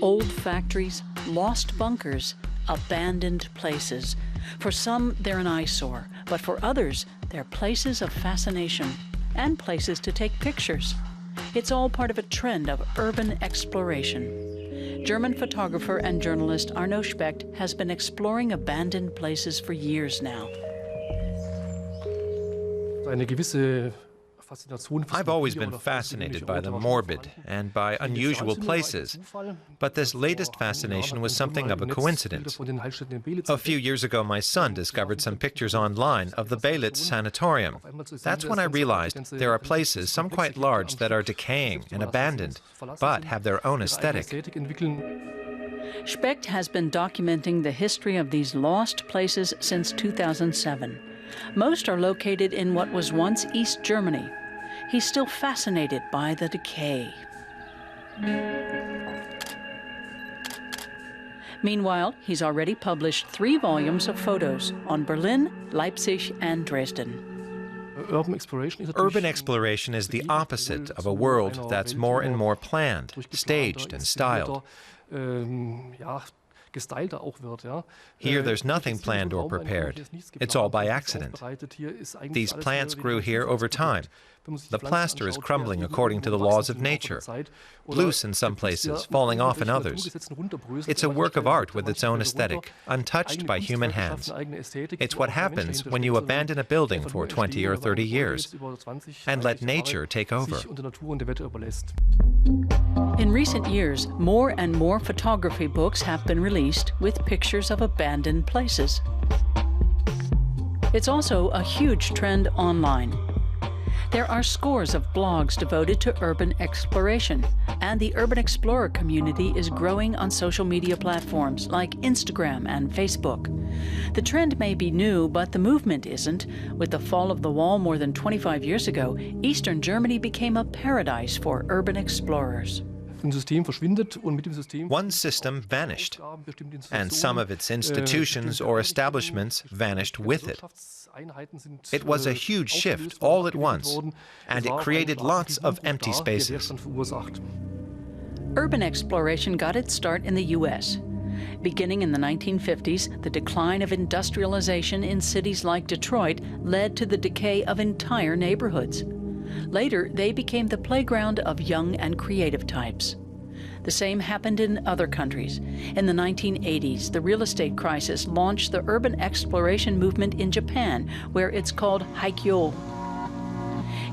Old factories, lost bunkers, abandoned places. For some, they're an eyesore, but for others, they're places of fascination and places to take pictures. It's all part of a trend of urban exploration. German photographer and journalist Arno Specht has been exploring abandoned places for years now. I've always been fascinated by the morbid and by unusual places, but this latest fascination was something of a coincidence. A few years ago, my son discovered some pictures online of the Belitz sanatorium. That's when I realized there are places, some quite large, that are decaying and abandoned, but have their own aesthetic. Specht has been documenting the history of these lost places since 2007. Most are located in what was once East Germany. He's still fascinated by the decay. Meanwhile, he's already published 3 volumes of photos on Berlin, Leipzig, and Dresden. Urban exploration is the opposite of a world that's more and more planned, staged, and styled. Here there's nothing planned or prepared. It's all by accident. These plants grew here over time. The plaster is crumbling according to the laws of nature, loose in some places, falling off in others. It's a work of art with its own aesthetic, untouched by human hands. It's what happens when you abandon a building for 20 or 30 years and let nature take over. In recent years, more and more photography books have been released with pictures of abandoned places. It's also a huge trend online. There are scores of blogs devoted to urban exploration, and the urban explorer community is growing on social media platforms like Instagram and Facebook. The trend may be new, but the movement isn't. With the fall of the wall more than 25 years ago, Eastern Germany became a paradise for urban explorers. One system vanished, and some of its institutions or establishments vanished with it. It was a huge shift all at once, and it created lots of empty spaces. Urban exploration got its start in the U.S. Beginning in the 1950s, the decline of industrialization in cities like Detroit led to the decay of entire neighborhoods. Later, they became the playground of young and creative types. The same happened in other countries. In the 1980s, the real estate crisis launched the urban exploration movement in Japan, where it's called Haikyo.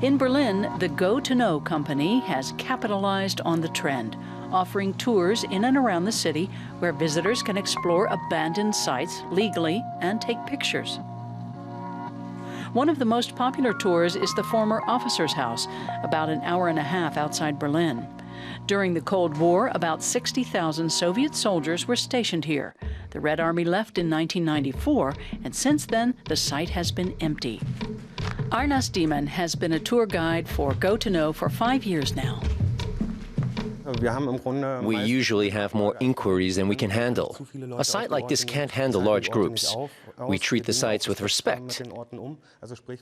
In Berlin, the Go to Know company has capitalized on the trend, offering tours in and around the city where visitors can explore abandoned sites legally and take pictures. One of the most popular tours is the former officer's house, about an hour and a half outside Berlin. During the Cold War, about 60,000 Soviet soldiers were stationed here. The Red Army left in 1994, and since then, the site has been empty. Arnas Diemen has been a tour guide for Go to Know for 5 years now. We usually have more inquiries than we can handle. A site like this can't handle large groups. We treat the sites with respect.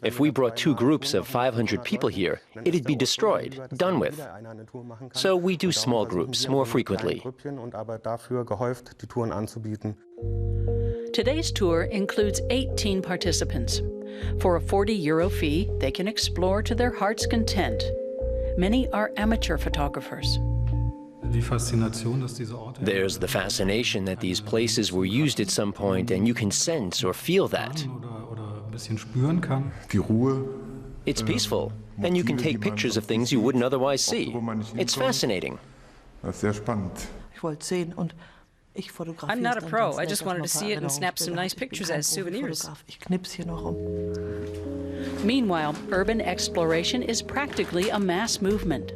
If we brought 2 groups of 500 people here, it'd be destroyed, done with. So we do small groups more frequently. Today's tour includes 18 participants. For a €40 fee, they can explore to their heart's content. Many are amateur photographers. There's the fascination that these places were used at some point, and you can sense or feel that. It's peaceful, and you can take pictures of things you wouldn't otherwise see. It's fascinating. I'm not a pro. I just wanted to see it and snap some nice pictures as souvenirs. Meanwhile, urban exploration is practically a mass movement.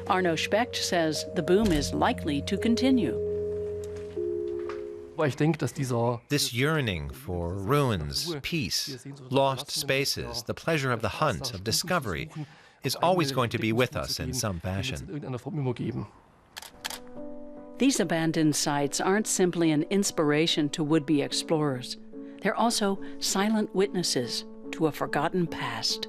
Arno Specht says the boom is likely to continue. This yearning for ruins, peace, lost spaces, the pleasure of the hunt, of discovery, is always going to be with us in some fashion. These abandoned sites aren't simply an inspiration to would-be explorers. They're also silent witnesses to a forgotten past.